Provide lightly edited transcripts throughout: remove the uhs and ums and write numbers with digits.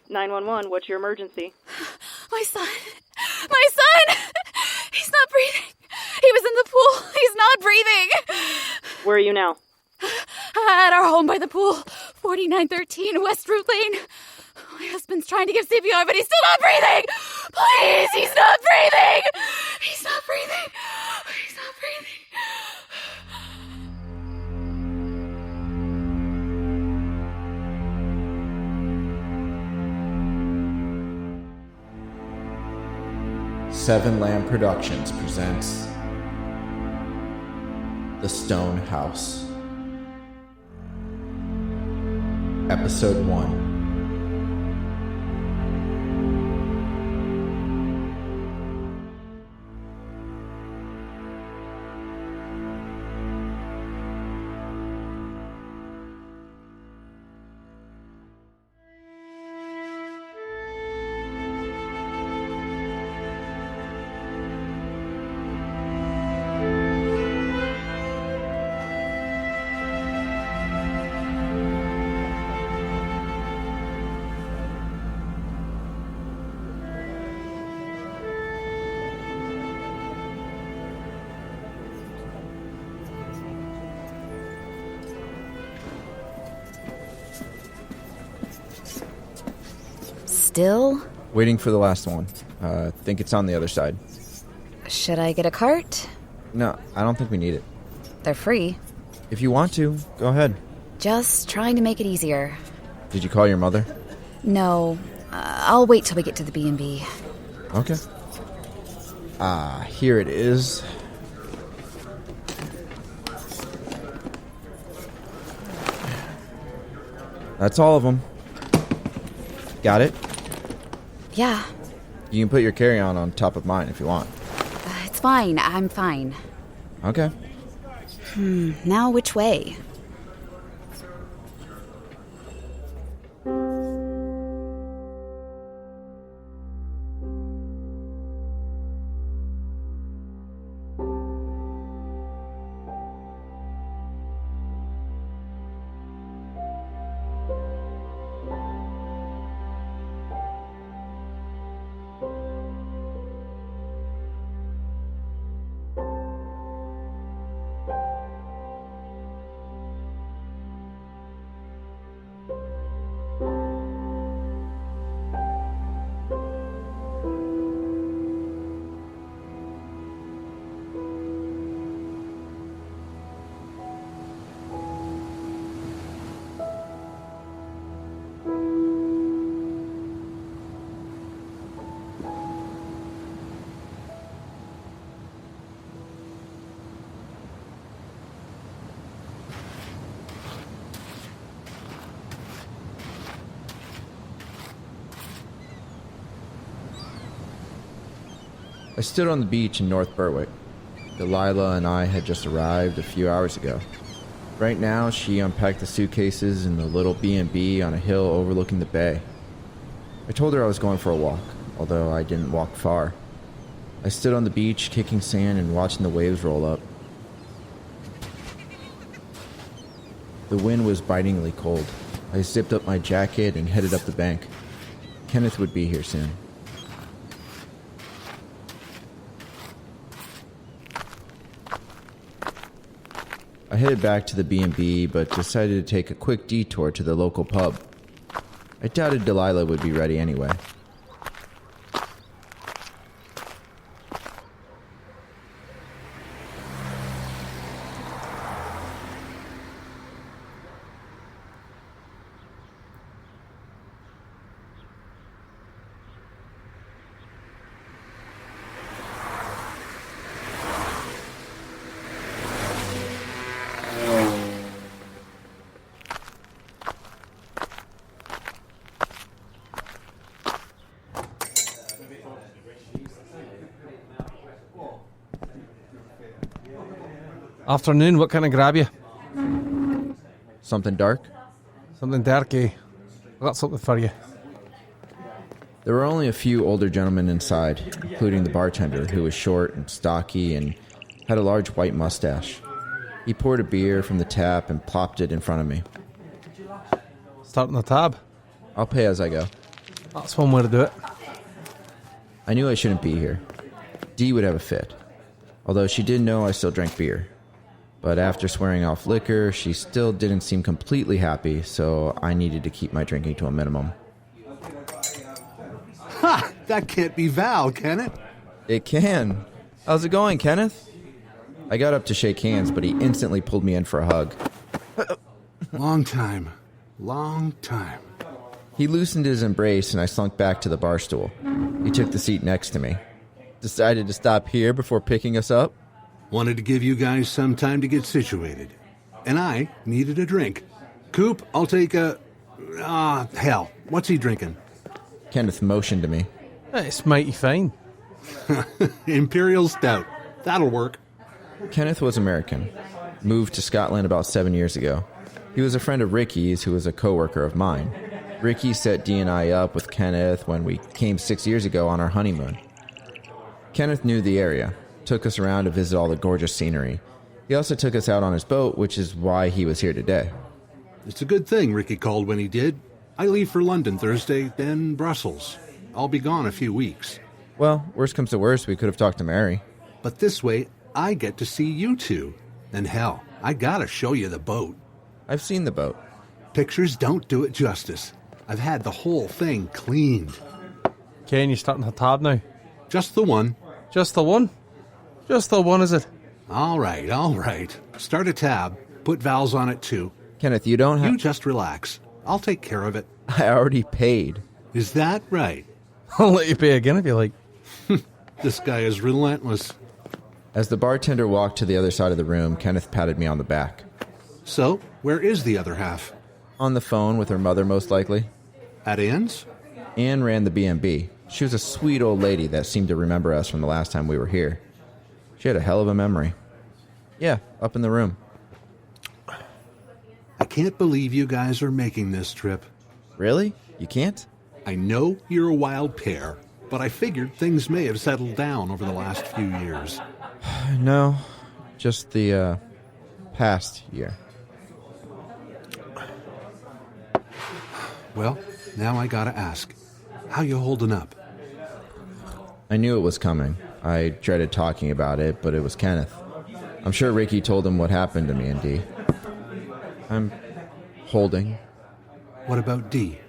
911, what's your emergency? My son! He's not breathing! He was in the pool! He's not breathing! Where are you now? At our home by the pool, 4913 West Root Lane. My husband's trying to give CPR, but he's still not breathing! Please, he's not breathing! He's not breathing! He's not breathing! Seven Lamb Productions presents The Stone House. Episode 1. Still? Waiting for the last one. Think it's on the other side. Should I get a cart? No, I don't think we need it. They're free. If you want to, go ahead. Just trying to make it easier. Did you call your mother? No, I'll wait till we get to the B&B. Okay. Here it is. That's all of them. Got it? Yeah. You can put your carry-on on top of mine if you want. It's fine. I'm fine. Okay. Now which way? I stood on the beach in North Berwick. Delilah and I had just arrived a few hours ago. Right now, she unpacked the suitcases in the little B&B on a hill overlooking the bay. I told her I was going for a walk, although I didn't walk far. I stood on the beach, kicking sand and watching the waves roll up. The wind was bitingly cold. I zipped up my jacket and headed up the bank. Kenneth would be here soon. I headed back to the B&B, but decided to take a quick detour to the local pub. I doubted Delilah would be ready anyway. Afternoon, what can I grab you? Something dark? Something darky. I've got something for you. There were only a few older gentlemen inside, including the bartender, who was short and stocky and had a large white mustache. He poured a beer from the tap and plopped it in front of me. Starting the tab? I'll pay as I go. That's one way to do it. I knew I shouldn't be here. Dee would have a fit. Although she did know I still drank beer. But after swearing off liquor, she still didn't seem completely happy, so I needed to keep my drinking to a minimum. Ha! That can't be Val, can it? It can. How's it going, Kenneth? I got up to shake hands, but he instantly pulled me in for a hug. Long time. Long time. He loosened his embrace, and I slunk back to the bar stool. He took the seat next to me. Decided to stop here before picking us up? Wanted to give you guys some time to get situated. And I needed a drink. Coop, I'll take a... hell. What's he drinking? Kenneth motioned to me. It's mighty fine. Imperial Stout. That'll work. Kenneth was American. Moved to Scotland about 7 years ago. He was a friend of Ricky's, who was a coworker of mine. Ricky set Dee and I up with Kenneth when we came 6 years ago on our honeymoon. Kenneth knew the area, took us around to visit all the gorgeous scenery. He also took us out on his boat, which is why he was here today. It's a good thing Ricky called when he did. I leave for London Thursday, then Brussels. I'll be gone a few weeks. Well, worst comes to worst, we could have talked to Mary. But this way, I get to see you two. And hell, I gotta show you the boat. I've seen the boat. Pictures don't do it justice. I've had the whole thing cleaned. Ken, you're starting a tab now. Just the one. Just the one? Just the one, is it? All right. Start a tab. Put Val's on it too. Kenneth, you don't have... You just relax. I'll take care of it. I already paid. Is that right? I'll let you pay again if you like. This guy is relentless. As the bartender walked to the other side of the room, Kenneth patted me on the back. So, where is the other half? On the phone with her mother, most likely. At Ann's? Anne ran the B&B. She was a sweet old lady that seemed to remember us from the last time we were here. She had a hell of a memory. Yeah, up in the room. I can't believe you guys are making this trip. Really? You can't? I know you're a wild pair, but I figured things may have settled down over the last few years. No, just the, past year. Well, now I gotta ask, how you holding up? I knew it was coming. I dreaded talking about it, but it was Kenneth. I'm sure Ricky told him what happened to me and Dee. I'm holding. What about Dee?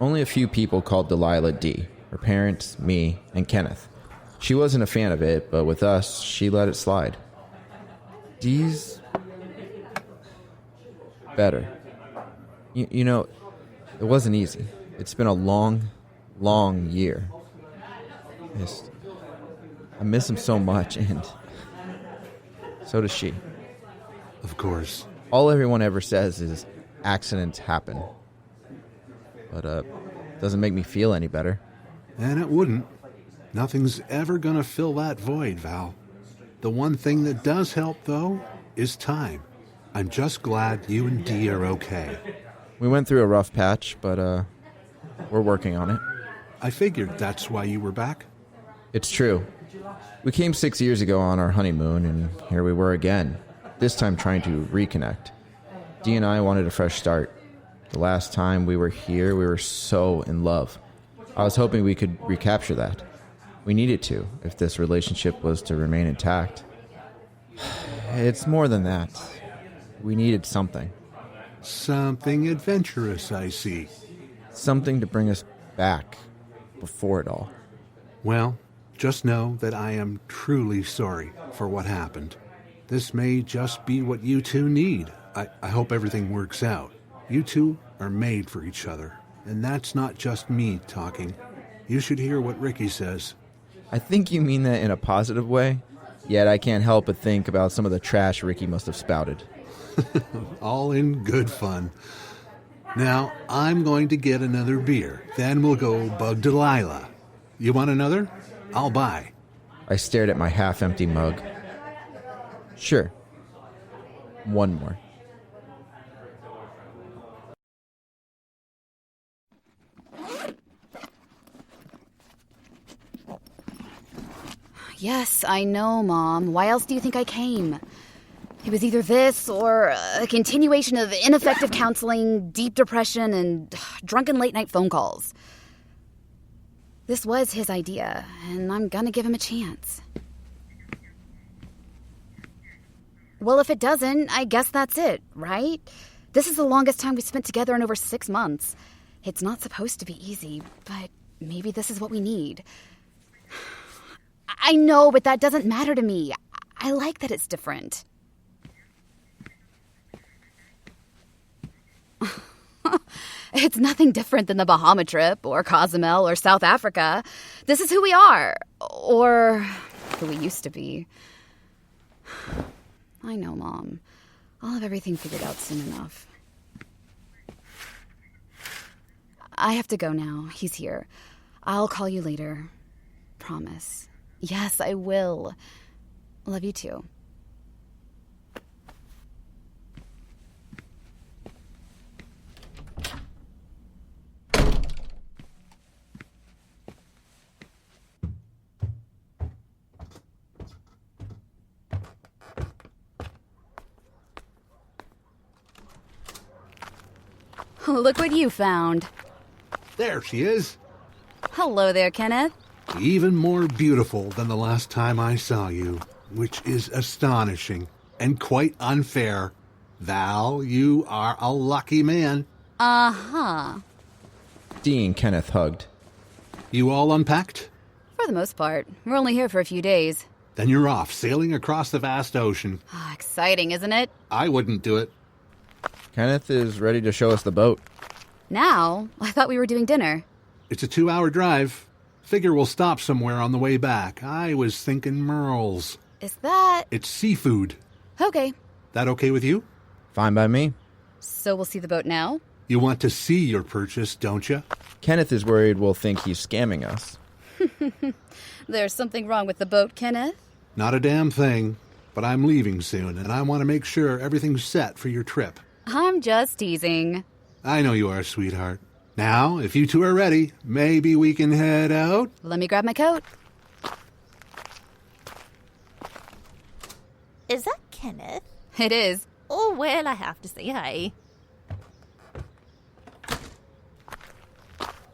Only a few people called Delilah Dee. Her parents, me, and Kenneth. She wasn't a fan of it, but with us, she let it slide. Dee's... better. You know, it wasn't easy. It's been a long, long year. I miss him so much, and so does she. Of course. All everyone ever says is accidents happen. But, doesn't make me feel any better. And it wouldn't. Nothing's ever gonna fill that void, Val. The one thing that does help, though, is time. I'm just glad you and Dee are okay. We went through a rough patch, but, we're working on it. I figured that's why you were back. It's true. We came 6 years ago on our honeymoon, and here we were again. This time trying to reconnect. Dee and I wanted a fresh start. The last time we were here, we were so in love. I was hoping we could recapture that. We needed to, if this relationship was to remain intact. It's more than that. We needed something. Something adventurous, I see. Something to bring us back before it all. Well, just know that I am truly sorry for what happened. This may just be what you two need. I hope everything works out. You two are made for each other. And that's not just me talking. You should hear what Ricky says. I think you mean that in a positive way, yet I can't help but think about some of the trash Ricky must have spouted. All in good fun. Now, I'm going to get another beer. Then we'll go bug Delilah. You want another? I'll buy. I stared at my half-empty mug. Sure. One more. Yes, I know, Mom. Why else do you think I came? It was either this or a continuation of ineffective counseling, deep depression, and drunken late-night phone calls. This was his idea, and I'm gonna give him a chance. Well, if it doesn't, I guess that's it, right? This is the longest time we've spent together in over 6 months. It's not supposed to be easy, but maybe this is what we need. I know, but that doesn't matter to me. I like that it's different. It's nothing different than the Bahama trip, or Cozumel, or South Africa. This is who we are, or who we used to be. I know, Mom. I'll have everything figured out soon enough. I have to go now. He's here. I'll call you later. Promise. Yes, I will. Love you too. Look what you found. There she is. Hello there, Kenneth. Even more beautiful than the last time I saw you, which is astonishing and quite unfair. Val, you are a lucky man. Uh-huh. Dee and Kenneth hugged. You all unpacked? For the most part. We're only here for a few days. Then you're off, sailing across the vast ocean. Exciting, isn't it? I wouldn't do it. Kenneth is ready to show us the boat. Now? I thought we were doing dinner. It's a 2-hour drive. Figure we'll stop somewhere on the way back. I was thinking Merle's. Is that... It's seafood. Okay. That okay with you? Fine by me. So we'll see the boat now? You want to see your purchase, don't you? Kenneth is worried we'll think he's scamming us. There's something wrong with the boat, Kenneth? Not a damn thing. But I'm leaving soon, and I want to make sure everything's set for your trip. I'm just teasing. I know you are, sweetheart. Now, if you two are ready, maybe we can head out? Let me grab my coat. Is that Kenneth? It is. Oh, well, I have to say hi.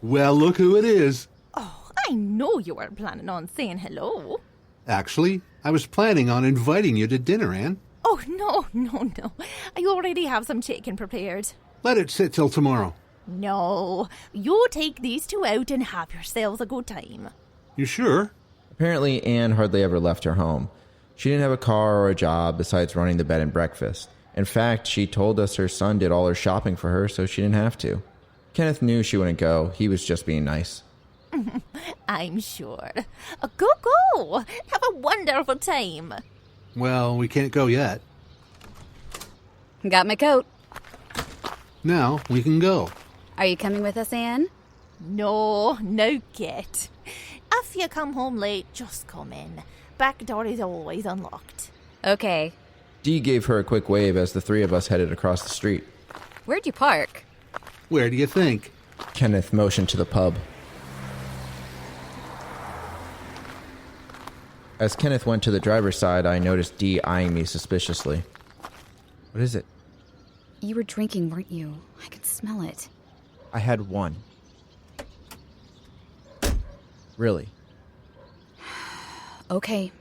Well, look who it is. Oh, I know you weren't planning on saying hello. Actually, I was planning on inviting you to dinner, Anne. Oh, no. I already have some chicken prepared. Let it sit till tomorrow. No, you take these two out and have yourselves a good time. You sure? Apparently, Anne hardly ever left her home. She didn't have a car or a job besides running the bed and breakfast. In fact, she told us her son did all her shopping for her, so she didn't have to. Kenneth knew she wouldn't go. He was just being nice. I'm sure. Go. Have a wonderful time. Well, we can't go yet. Got my coat. Now we can go. Are you coming with us, Anne? No get. If you come home late, just come in. Back door is always unlocked. Okay. Dee gave her a quick wave as the three of us headed across the street. Where'd you park? Where do you think? Kenneth motioned to the pub. As Kenneth went to the driver's side, I noticed Dee eyeing me suspiciously. What is it? You were drinking, weren't you? I could smell it. I had one. Really? Okay.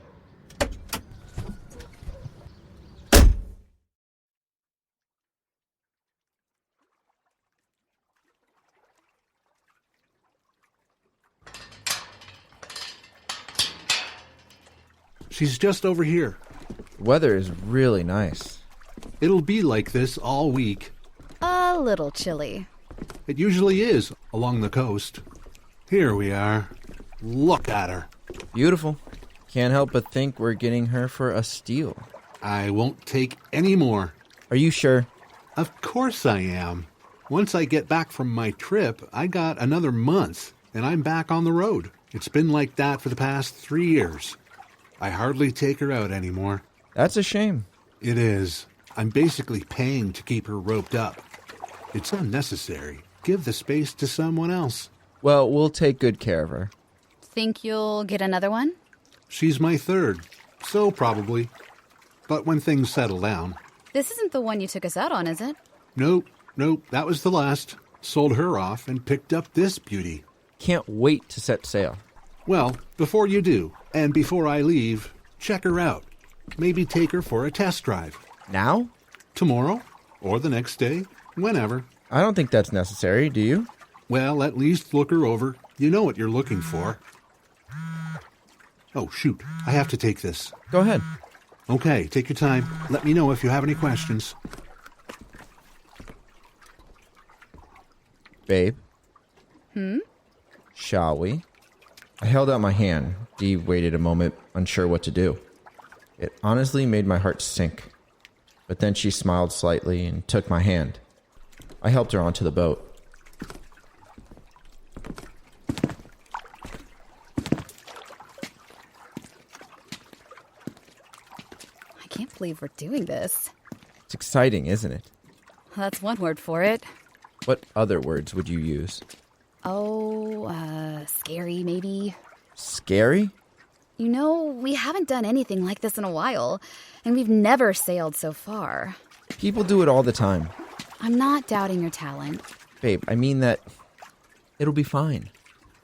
She's just over here. The weather is really nice. It'll be like this all week. A little chilly. It usually is along the coast. Here we are. Look at her. Beautiful. Can't help but think we're getting her for a steal. I won't take any more. Are you sure? Of course I am. Once I get back from my trip, I got another month, and I'm back on the road. It's been like that for the past 3 years. I hardly take her out anymore. That's a shame. It is. I'm basically paying to keep her roped up. It's unnecessary. Give the space to someone else. Well, we'll take good care of her. Think you'll get another one? She's my third, so probably. But when things settle down. This isn't the one you took us out on, is it? Nope, that was the last. Sold her off and picked up this beauty. can't wait to set sail. Well, before you do, and before I leave, check her out. Maybe take her for a test drive. Now? Tomorrow, or the next day, whenever. I don't think that's necessary, do you? Well, at least look her over. You know what you're looking for. Oh, shoot. I have to take this. Go ahead. Okay, take your time. Let me know if you have any questions. Babe? Shall we? I held out my hand. Dee waited a moment, unsure what to do. It honestly made my heart sink. But then she smiled slightly and took my hand. I helped her onto the boat. I can't believe we're doing this. It's exciting, isn't it? That's one word for it. What other words would you use? Scary maybe. Scary? You know, we haven't done anything like this in a while, and we've never sailed so far. People do it all the time. I'm not doubting your talent. Babe, I mean that it'll be fine.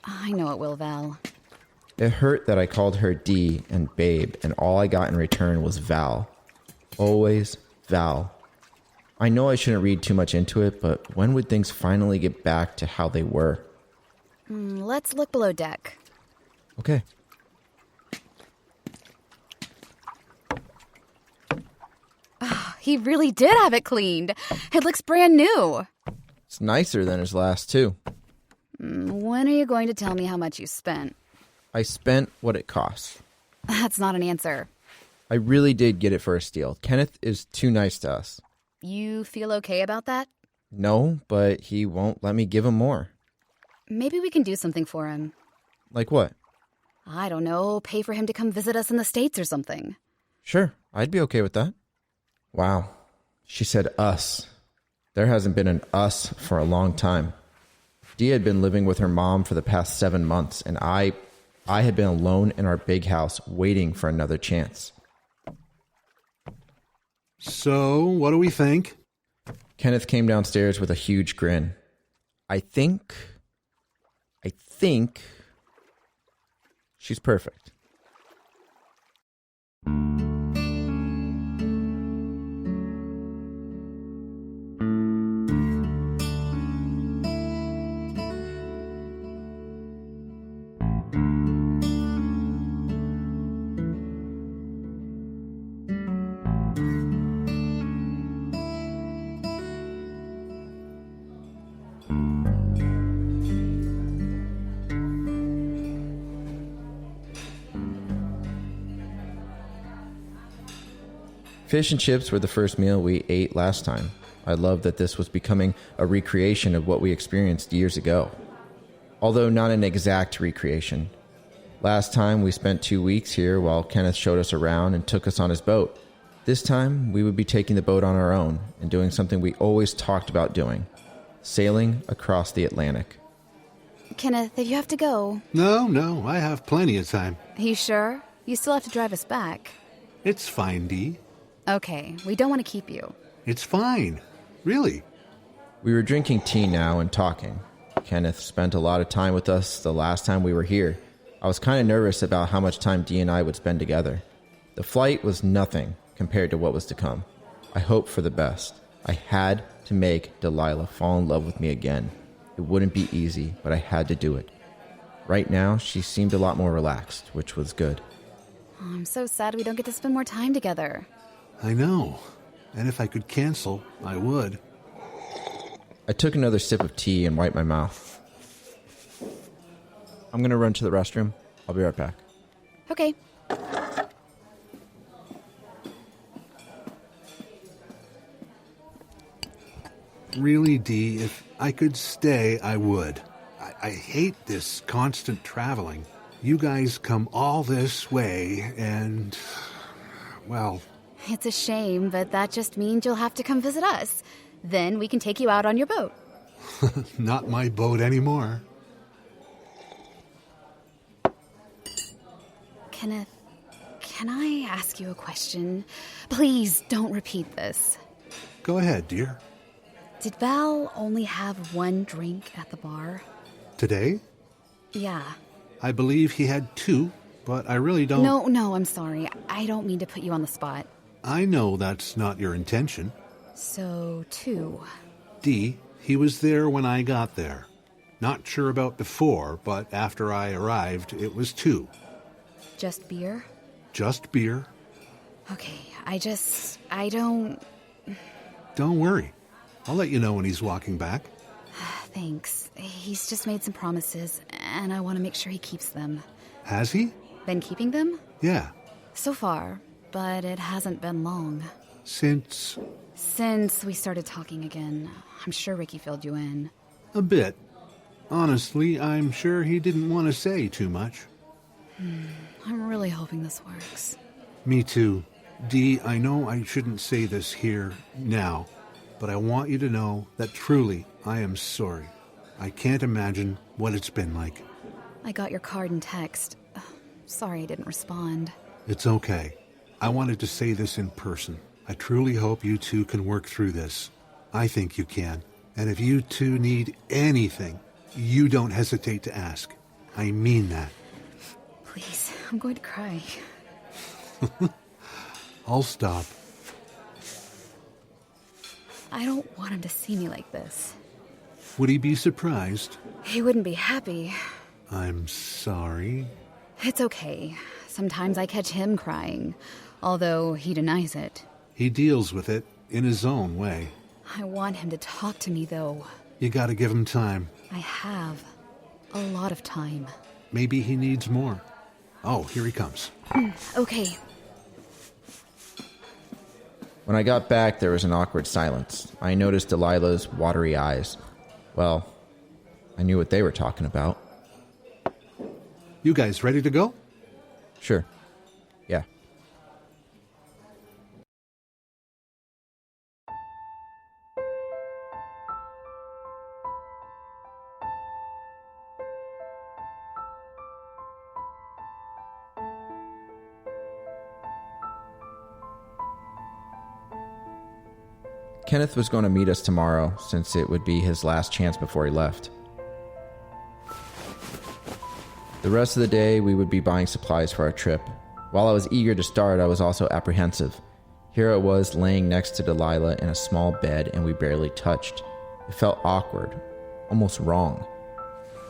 I know it will, Val. It hurt that I called her Dee and Babe, and all I got in return was Val. Always Val. I know I shouldn't read too much into it, but when would things finally get back to how they were? Let's look below deck. Okay. He really did have it cleaned. It looks brand new. It's nicer than his last, too. When are you going to tell me how much you spent? I spent what it cost. That's not an answer. I really did get it for a steal. Kenneth is too nice to us. You feel okay about that? No, but he won't let me give him more. Maybe we can do something for him. Like what? I don't know, pay for him to come visit us in the States or something. Sure, I'd be okay with that. Wow, she said us. There hasn't been an us for a long time. Dee had been living with her mom for the past 7 months, and I had been alone in our big house waiting for another chance. So, what do we think? Kenneth came downstairs with a huge grin. I think she's perfect. Fish and chips were the first meal we ate last time. I love that this was becoming a recreation of what we experienced years ago. Although not an exact recreation. Last time we spent 2 weeks here while Kenneth showed us around and took us on his boat. This time we would be taking the boat on our own and doing something we always talked about doing. Sailing across the Atlantic. Kenneth, if you have to go. No, I have plenty of time. You sure? You still have to drive us back. It's fine, Dee. Okay, we don't want to keep you. It's fine. Really. We were drinking tea now and talking. Kenneth spent a lot of time with us the last time we were here. I was kind of nervous about how much time Dee and I would spend together. The flight was nothing compared to what was to come. I hoped for the best. I had to make Delilah fall in love with me again. It wouldn't be easy, but I had to do it. Right now, she seemed a lot more relaxed, which was good. Oh, I'm so sad we don't get to spend more time together. I know. And if I could cancel, I would. I took another sip of tea and wiped my mouth. I'm going to run to the restroom. I'll be right back. Okay. Really, Dee, if I could stay, I would. I hate this constant traveling. You guys come all this way, and, well... It's a shame, but that just means you'll have to come visit us. Then we can take you out on your boat. Not my boat anymore. Kenneth, can I ask you a question? Please don't repeat this. Go ahead, dear. Did Val only have one drink at the bar? Today? Yeah. I believe he had 2, but I really don't... No, I'm sorry. I don't mean to put you on the spot. I know that's not your intention. So, 2. D, he was there when I got there. Not sure about before, but after I arrived, it was 2. Just beer? Just beer. Okay, I don't... Don't worry. I'll let you know when he's walking back. Thanks. He's just made some promises, and I want to make sure he keeps them. Has he? Been keeping them? Yeah. So far, but it hasn't been long. Since we started talking again. I'm sure Ricky filled you in. a bit. Honestly, I'm sure he didn't want to say too much. I'm really hoping this works. Me too. Dee, I know I shouldn't say this here, now, but I want you to know that truly I am sorry. I can't imagine what it's been like. I got your card and text. Sorry I didn't respond. It's okay. I wanted to say this in person. I truly hope you two can work through this. I think you can. And if you two need anything, you don't hesitate to ask. I mean that. Please, I'm going to cry. I'll stop. I don't want him to see me like this. Would he be surprised? He wouldn't be happy. I'm sorry. It's okay. Sometimes I catch him crying, although he denies it. He deals with it in his own way. I want him to talk to me, though. You gotta give him time. I have. A lot of time. Maybe he needs more. Oh, here he comes. Okay. When I got back, there was an awkward silence. I noticed Delilah's watery eyes. Well, I knew what they were talking about. You guys ready to go? Sure. Yeah. Kenneth was going to meet us tomorrow, since it would be his last chance before he left. The rest of the day, we would be buying supplies for our trip. While I was eager to start, I was also apprehensive. Here I was, laying next to Delilah in a small bed, and we barely touched. It felt awkward, almost wrong.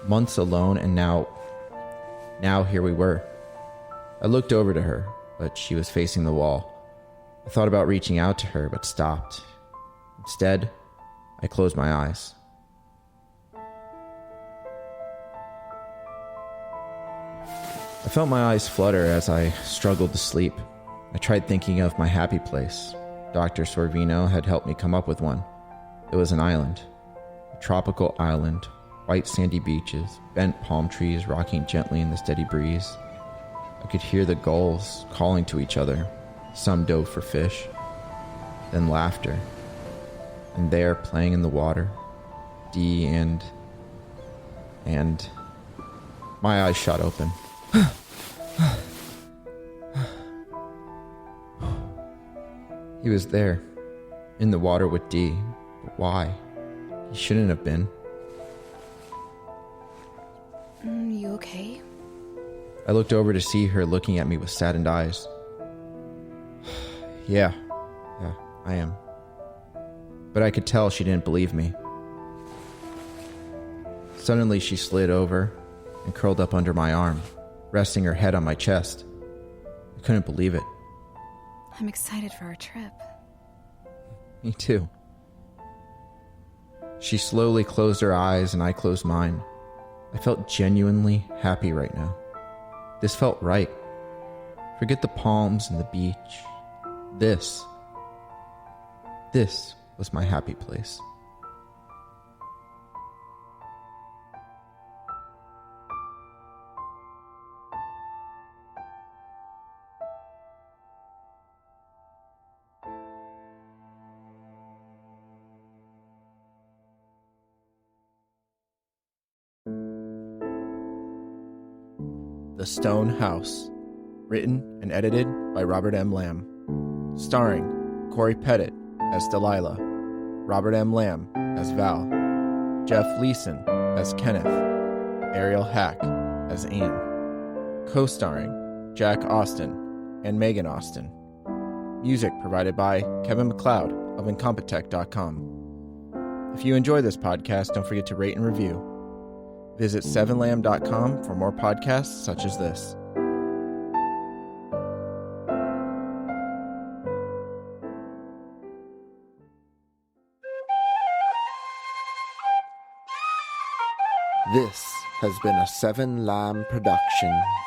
Months alone, and now here we were. I looked over to her, but she was facing the wall. I thought about reaching out to her, but stopped. Instead, I closed my eyes. I felt my eyes flutter as I struggled to sleep. I tried thinking of my happy place. Dr. Sorvino had helped me come up with one. It was an island. A tropical island, white sandy beaches, bent palm trees rocking gently in the steady breeze. I could hear the gulls calling to each other. Some dove for fish, then laughter. And there, playing in the water, Dee and my eyes shot open. He was there, in the water with Dee, but why? He shouldn't have been. You okay? I looked over to see her looking at me with saddened eyes. Yeah, I am. But I could tell she didn't believe me. Suddenly she slid over and curled up under my arm, resting her head on my chest. I couldn't believe it. I'm excited for our trip. Me too. She slowly closed her eyes and I closed mine. I felt genuinely happy right now. This felt right. Forget the palms and the beach. This was my happy place. The Stone House. Written and edited by Robert M. Lamb. Starring Corey Pettit as Delilah, Robert M. Lamb as Val, Jeff Leeson as Kenneth, Ariel Hack as Anne. Co-starring Jack Austin and Megan Austin. Music provided by Kevin MacLeod of Incompetech.com. If you enjoy this podcast, don't forget to rate and review. Visit 7lamb.com for more podcasts such as this. This has been a 7 Lamb production.